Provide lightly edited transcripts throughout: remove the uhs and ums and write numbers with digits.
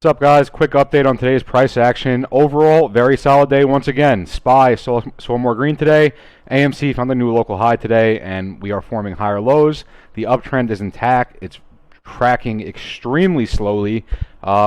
What's up, guys? Quick update on today's price action. Overall, very solid day once again. SPY saw more green today. AMC found a new local high today, and we are forming higher lows. The uptrend is intact. It's tracking extremely slowly,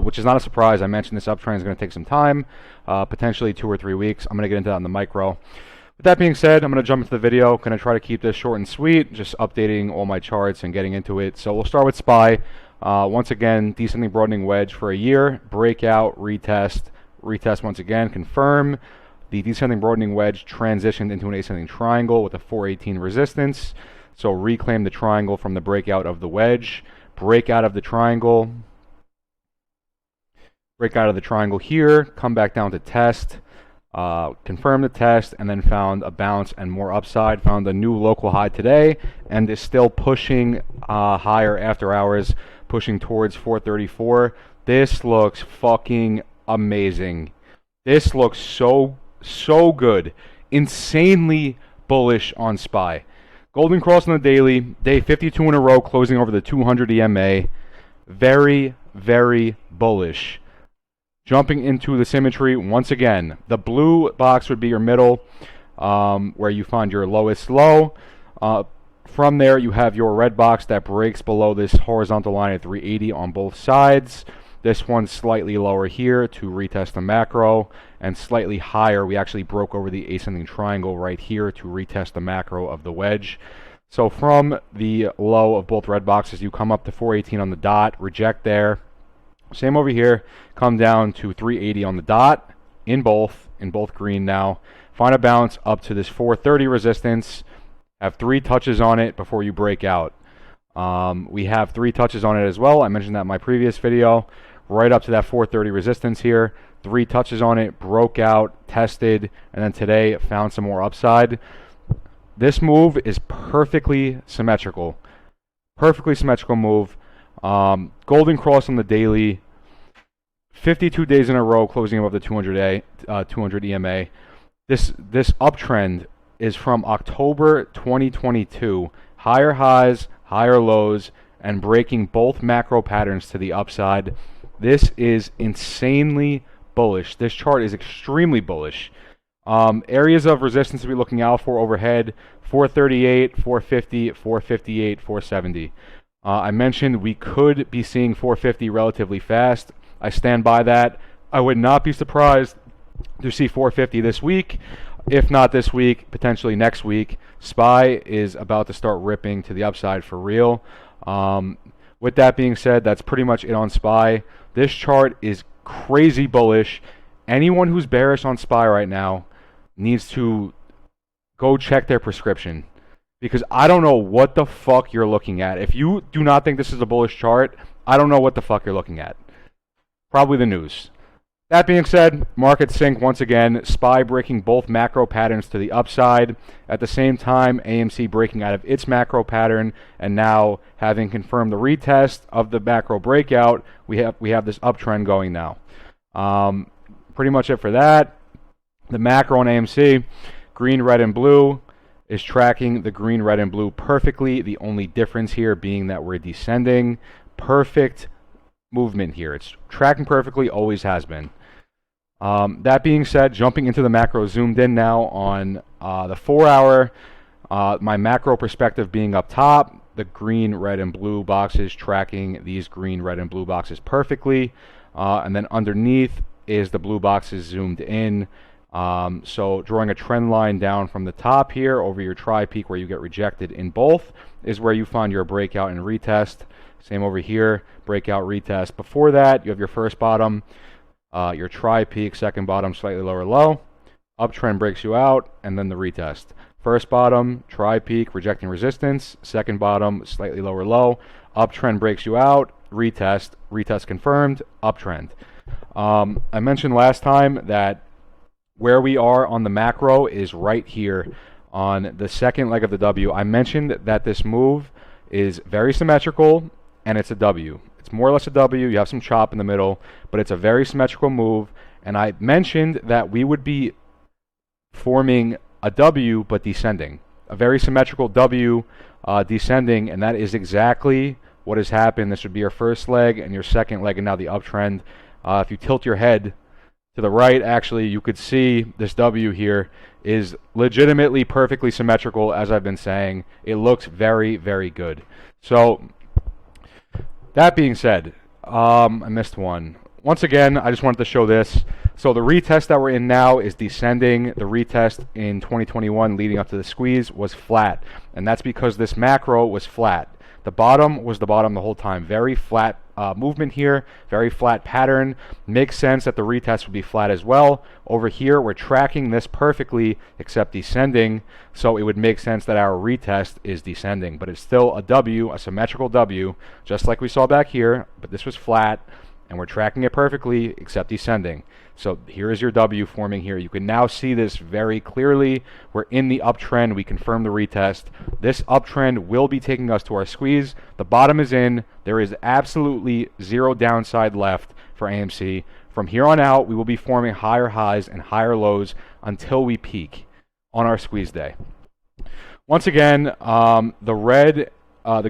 which is not a surprise. I mentioned this uptrend is going to take some time, potentially 2 or 3 weeks. I'm going to get into that in the micro. With that being said, I'm going to jump into the video. Going to try to keep this short and sweet, just updating all my charts and getting into it. So we'll start with SPY. Once again, descending broadening wedge for a year, breakout, retest, retest once again, confirm. The descending broadening wedge transitioned into an ascending triangle with a 418 resistance. So reclaim the triangle from the breakout of the wedge, break out of the triangle, here, come back down to test, confirm the test, and then found a bounce and more upside, found a new local high today, and is still pushing higher after hours, pushing towards 434. This looks fucking amazing. This looks so good. Insanely bullish on SPY. Golden cross on the daily, day 52 in a row, closing over the 200 EMA. Very, very bullish. Jumping into the symmetry once again. The blue box would be your middle, where you find your lowest low. From there, you have your red box that breaks below this horizontal line at 380 on both sides. This one's slightly lower here to retest the macro, and slightly higher. We actually broke over the ascending triangle right here to retest the macro of the wedge. So from the low of both red boxes, you come up to 418 on the dot, reject there. Same over here, come down to 380 on the dot, in both green now. Find a bounce up to this 430 resistance. Have 3 touches on it before you break out. We have 3 touches on it as well. I mentioned that in my previous video. Right up to that 430 resistance here. 3 touches on it, broke out, tested, and then today found some more upside. This move is perfectly symmetrical. Perfectly symmetrical move. Golden cross on the daily. 52 days in a row closing above the 200 EMA. This uptrend is from October 2022. Higher highs, higher lows, and breaking both macro patterns to the upside. This is insanely bullish. This chart is extremely bullish. Areas of resistance to be looking out for overhead: 438, 450, 458, 470. I mentioned we could be seeing 450 relatively fast. I stand by that. I would not be surprised to see 450 this week. If not this week, potentially next week. SPY is about to start ripping to the upside for real. With that being said, that's pretty much it on SPY. This chart is crazy bullish. Anyone who's bearish on SPY right now needs to go check their prescription, because I don't know what the fuck you're looking at. If you do not think this is a bullish chart, I don't know what the fuck you're looking at. Probably the news. That being said, market sync once again. SPY breaking both macro patterns to the upside. At the same time, AMC breaking out of its macro pattern, and now having confirmed the retest of the macro breakout, we have this uptrend going now. Pretty much it for that. The macro on AMC, green, red, and blue, is tracking the green, red, and blue perfectly. The only difference here being that we're descending. Perfect movement here. It's tracking perfectly, always has been. That being said, jumping into the macro, zoomed in now on the 4-hour. My macro perspective being up top, the green, red, and blue boxes tracking these green, red, and blue boxes perfectly. And then underneath is the blue boxes zoomed in. So drawing a trend line down from the top here over your tri-peak where you get rejected in both is where you find your breakout and retest. Same over here, breakout, retest. Before that, you have your first bottom, your tri-peak, second bottom, slightly lower low. Uptrend breaks you out, and then the retest. First bottom, tri-peak, rejecting resistance. Second bottom, slightly lower low. Uptrend breaks you out, retest, retest confirmed, uptrend. I mentioned last time that where we are on the macro is right here on the second leg of the W. I mentioned that this move is very symmetrical, and it's a W. It's more or less a W. You have some chop in the middle, but it's a very symmetrical move. And I mentioned that we would be forming a W but descending. A very symmetrical W descending, and that is exactly what has happened. This would be your first leg and your second leg, and now the uptrend. If you tilt your head to the right, actually, you could see this W here is legitimately perfectly symmetrical, as I've been saying. It looks very, very good. So, that being said, I missed one. Once again, I just wanted to show this. So the retest that we're in now is descending. The retest in 2021 leading up to the squeeze was flat, and that's because this macro was flat. The bottom was the bottom the whole time. Very flat movement here, very flat pattern. Makes sense that the retest would be flat as well. Over here, we're tracking this perfectly except descending, so it would make sense that our retest is descending, but it's still a W, a symmetrical W, just like we saw back here, but this was flat, and we're tracking it perfectly except descending. So here is your W forming here. You can now see this very clearly. We're in the uptrend. We confirm the retest. This uptrend will be taking us to our squeeze. The bottom is in. There is absolutely zero downside left for AMC. From here on out, we will be forming higher highs and higher lows until we peak on our squeeze day. Once again, the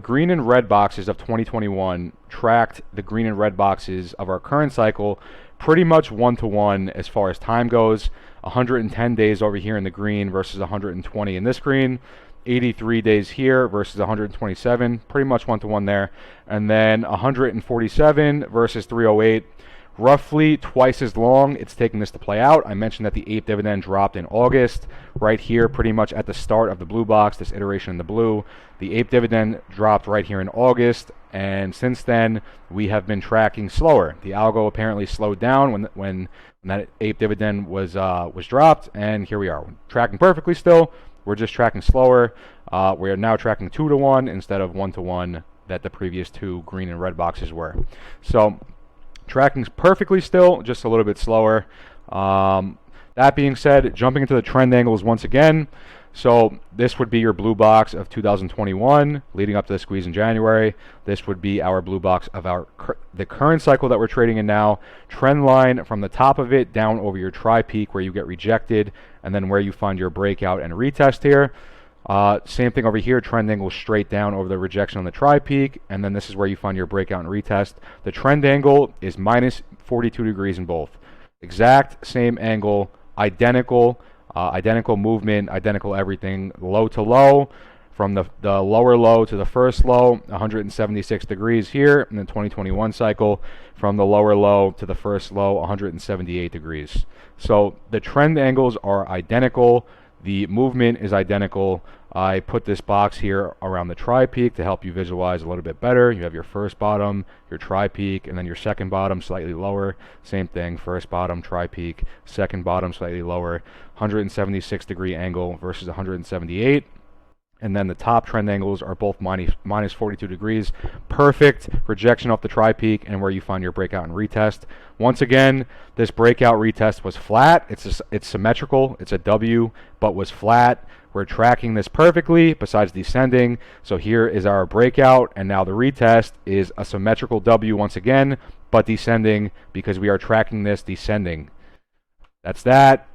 green and red boxes of 2021 tracked the green and red boxes of our current cycle pretty much one-to-one as far as time goes. 110 days over here in the green versus 120 in this green. 83 days here versus 127, pretty much one-to-one there. And then 147 versus 308. Roughly twice as long it's taking this to play out. I mentioned that the APE dividend dropped in August, right here pretty much at the start of the blue box, this iteration in the blue. The APE dividend dropped right here in August, and since then we have been tracking slower. The algo apparently slowed down when that APE dividend was dropped, and here we are. We're tracking perfectly still. We're just tracking slower. We are now tracking 2-to-1 instead of 1-to-1 that the previous two green and red boxes were. So tracking perfectly still, just a little bit slower. That being said, jumping into the trend angles once again. So this would be your blue box of 2021 leading up to the squeeze in January. This would be our blue box of the current cycle that we're trading in now. Trend line from the top of it down over your tri-peak where you get rejected, and then where you find your breakout and retest here. Same thing over here, trend angle straight down over the rejection on the tri-peak, and then this is where you find your breakout and retest. The trend angle is minus 42 degrees in both. Exact same angle, identical movement, identical everything, low to low, from the lower low to the first low, 176 degrees here in the 2021 cycle, from the lower low to the first low, 178 degrees. So the trend angles are identical. The movement is identical. I put this box here around the tri-peak to help you visualize a little bit better. You have your first bottom, your tri-peak, and then your second bottom slightly lower. Same thing, first bottom, tri-peak, second bottom slightly lower. 176 degree angle versus 178. And then the top trend angles are both minus 42 degrees. Perfect rejection off the tri-peak and where you find your breakout and retest. Once again, this breakout retest was flat. It's symmetrical. It's a W, but was flat. We're tracking this perfectly besides descending. So here is our breakout, and now the retest is a symmetrical W once again, but descending because we are tracking this descending. That's that.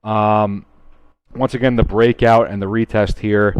Once again, the breakout and the retest here.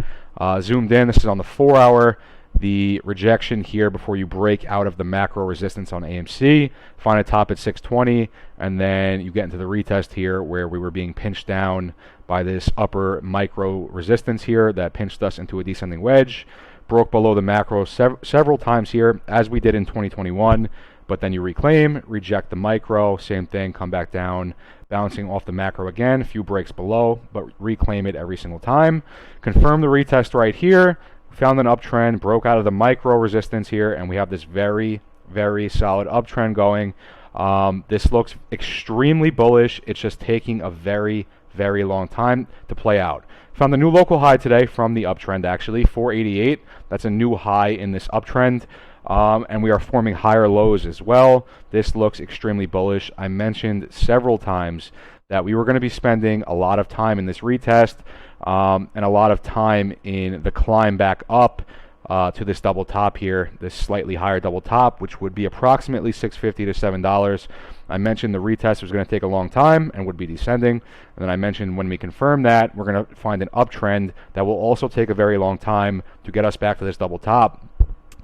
Zoomed in, this is on the 4-hour. The rejection here before you break out of the macro resistance on AMC. Find a top at 620, and then you get into the retest here where we were being pinched down by this upper micro resistance here that pinched us into a descending wedge. Broke below the macro several times here, as we did in 2021, but then you reclaim, reject the micro, same thing, come back down, bouncing off the macro again, a few breaks below, but reclaim it every single time. Confirm the retest right here. Found an uptrend, broke out of the micro resistance here, and we have this very, very solid uptrend going. This looks extremely bullish. It's just taking a very, very long time to play out. Found the new local high today from the uptrend, actually, 488. That's a new high in this uptrend. And we are forming higher lows as well. This looks extremely bullish. I mentioned several times that we were going to be spending a lot of time in this retest and a lot of time in the climb back up to this double top here, this slightly higher double top, which would be approximately $6.50 to $7. I mentioned the retest was going to take a long time and would be descending. And then I mentioned when we confirm that, we're going to find an uptrend that will also take a very long time to get us back to this double top.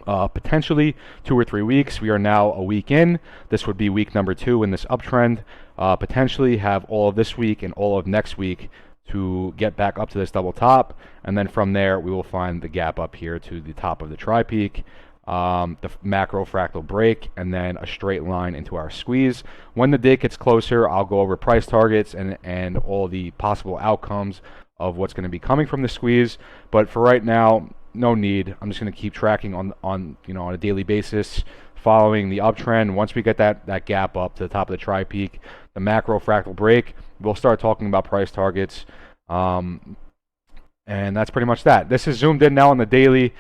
potentially 2 or 3 weeks. We are now a week in. This would be week number 2 in this uptrend. Potentially have all of this week and all of next week to get back up to this double top, and then from there we will find the gap up here to the top of the tri-peak, the macro fractal break, and then a straight line into our squeeze. When the date gets closer, I'll go over price targets and all the possible outcomes of what's going to be coming from the squeeze. But for right now, no need. I'm just going to keep tracking on a daily basis, following the uptrend. Once we get that gap up to the top of the tri-peak, the macro fractal break, we'll start talking about price targets. And that's pretty much that. This is zoomed in now on the daily,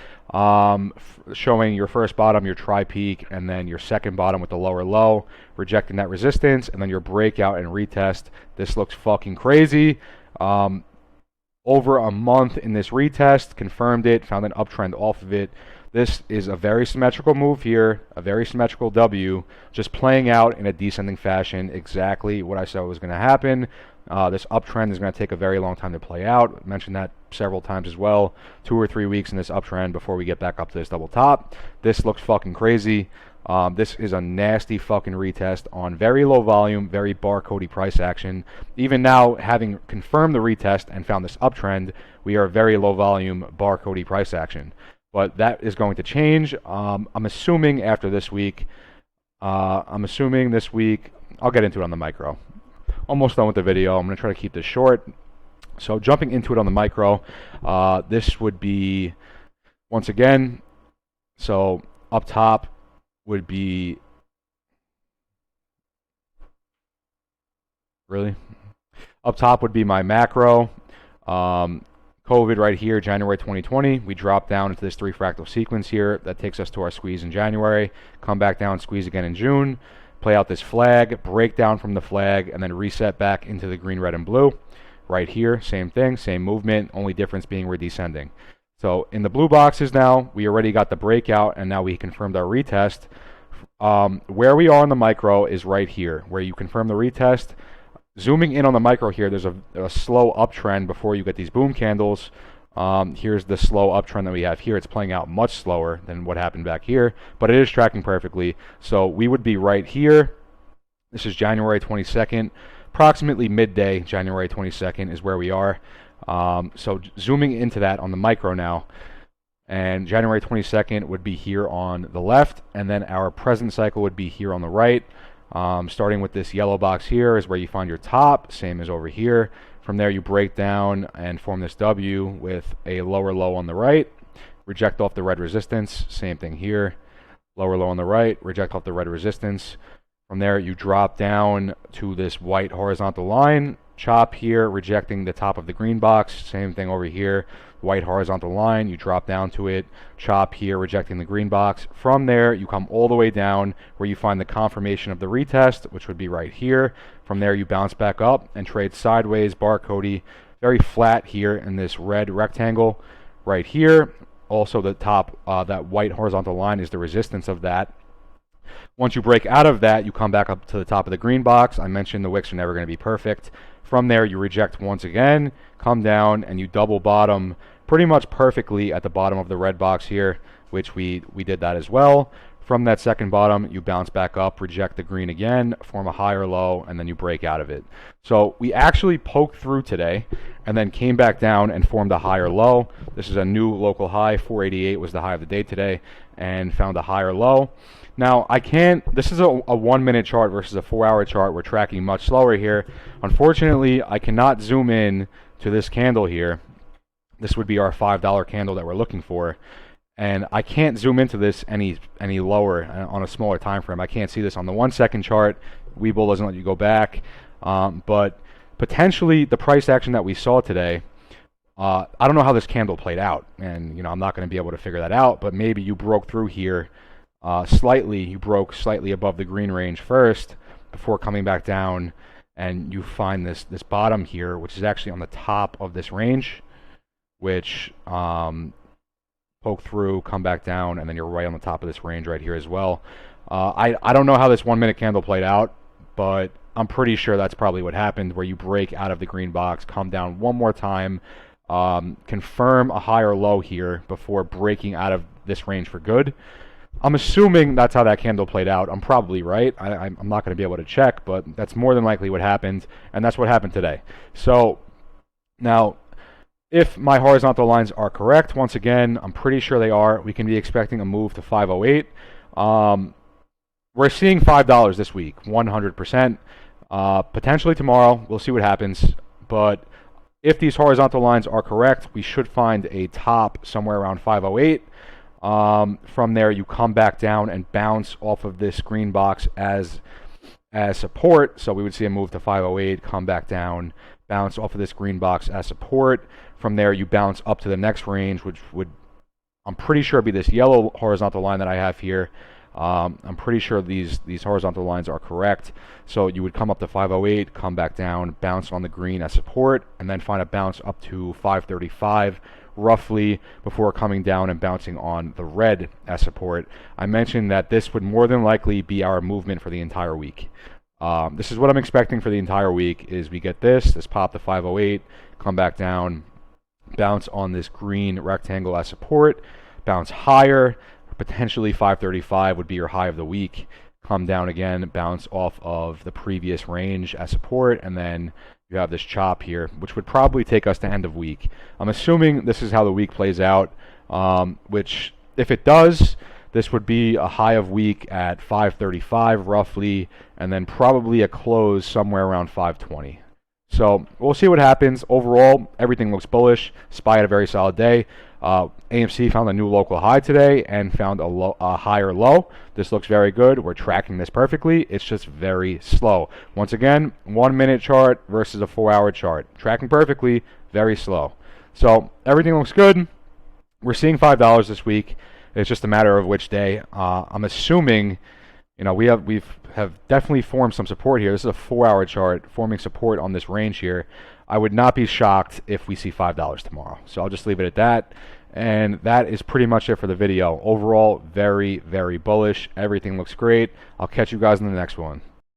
showing your first bottom, your tri-peak, and then your second bottom with the lower low, rejecting that resistance, and then your breakout and retest. This looks fucking crazy. Over a month in this retest, confirmed it, found an uptrend off of it. This is a very symmetrical move here, a very symmetrical W, just playing out in a descending fashion, exactly what I said was going to happen. This uptrend is going to take a very long time to play out. I mentioned that several times as well. 2 or 3 weeks in this uptrend before we get back up to this double top. This looks fucking crazy. This is a nasty fucking retest on very low volume, very barcodey price action. Even now, having confirmed the retest and found this uptrend, we are very low volume, barcodey price action. But that is going to change. I'm assuming after this week. I'm assuming this week. I'll get into it on the micro. Almost done with the video. I'm going to try to keep this short. So jumping into it on the micro, this would be, once again, so up top would be, up top would be my macro. COVID right here, January 2020. We drop down into this 3 fractal sequence here. That takes us to our squeeze in January. Come back down, squeeze again in June. Play out this flag, break down from the flag, and then reset back into the green, red, and blue. Right here, same thing, same movement, only difference being we're descending. So in the blue boxes now, we already got the breakout, and now we confirmed our retest. Where we are on the micro is right here, where you confirm the retest. Zooming in on the micro here, there's a slow uptrend before you get these boom candles. Here's the slow uptrend that we have here. It's playing out much slower than what happened back here, but it is tracking perfectly. So we would be right here. This is January 22nd. Approximately midday, January 22nd is where we are. So zooming into that on the micro now, and January 22nd would be here on the left, and then our present cycle would be here on the right. Starting with this yellow box here is where you find your top, same as over here. From there you break down and form this W with a lower low on the right, reject off the red resistance, same thing here, lower low on the right, reject off the red resistance. From there you drop down to this white horizontal line, chop here, rejecting the top of the green box, same thing over here, white horizontal line, you drop down to it, chop here, rejecting the green box. From there you come all the way down where you find the confirmation of the retest, which would be right here. From there you bounce back up and trade sideways, barcodey, very flat here in this red rectangle right here. Also the top, that white horizontal line is the resistance of that. Once you break out of that, you come back up to the top of the green box. I mentioned the wicks are never going to be perfect. From there, you reject once again, come down, and you double bottom pretty much perfectly at the bottom of the red box here, which we did that as well. From that second bottom, you bounce back up, reject the green again, form a higher low, and then you break out of it. So we actually poked through today and then came back down and formed a higher low. This is a new local high. 488 was the high of the day today, and found a higher low. Now, this is a 1 minute chart versus a 4 hour chart. We're tracking much slower here. Unfortunately, I cannot zoom in to this candle here. This would be our $5 candle that we're looking for. And I can't zoom into this any lower on a smaller time frame. I can't see this on the 1 second chart. Webull doesn't let you go back. But potentially the price action that we saw today, I don't know how this candle played out. And I'm not going to be able to figure that out. But maybe you broke through here slightly. You broke slightly above the green range first before coming back down. And you find this bottom here, which is actually on the top of this range, which poke through, come back down, and then you're right on the top of this range right here as well. I don't know how this 1 minute candle played out, but I'm pretty sure that's probably what happened, where you break out of the green box, come down one more time, confirm a higher low here before breaking out of this range for good. I'm assuming that's how that candle played out. I'm probably right. I'm not going to be able to check, but that's more than likely what happened, and that's what happened today. So now, if my horizontal lines are correct, once again, I'm pretty sure they are, we can be expecting a move to 508. We're seeing $5 this week, 100%. Potentially tomorrow, we'll see what happens. But if these horizontal lines are correct, we should find a top somewhere around 508. From there, you come back down and bounce off of this green box as support. So we would see a move to 508, come back down, bounce off of this green box as support. From there, you bounce up to the next range, which would, I'm pretty sure, be this yellow horizontal line that I have here. I'm pretty sure these horizontal lines are correct. So you would come up to 508, come back down, bounce on the green as support, and then find a bounce up to 535 roughly before coming down and bouncing on the red as support. I mentioned that this would more than likely be our movement for the entire week. This is what I'm expecting for the entire week, is we get this pop to 508, come back down, bounce on this green rectangle as support, bounce higher, potentially 535 would be your high of the week, come down again, bounce off of the previous range as support, and then you have this chop here, which would probably take us to end of week. I'm assuming this is how the week plays out, which if it does, this would be a high of week at 535 roughly, and then probably a close somewhere around 520. So we'll see what happens. Overall, everything looks bullish. SPY had a very solid day. AMC found a new local high today and found a higher low. This looks very good. We're tracking this perfectly. It's just very slow. Once again, 1 minute chart versus a 4-hour chart. Tracking perfectly, very slow. So everything looks good. We're seeing $5 this week. It's just a matter of which day. I'm assuming, we have definitely formed some support here. This is a 4-hour chart forming support on this range here. I would not be shocked if we see $5 tomorrow. So I'll just leave it at that. And that is pretty much it for the video. Overall, very, very bullish. Everything looks great. I'll catch you guys in the next one.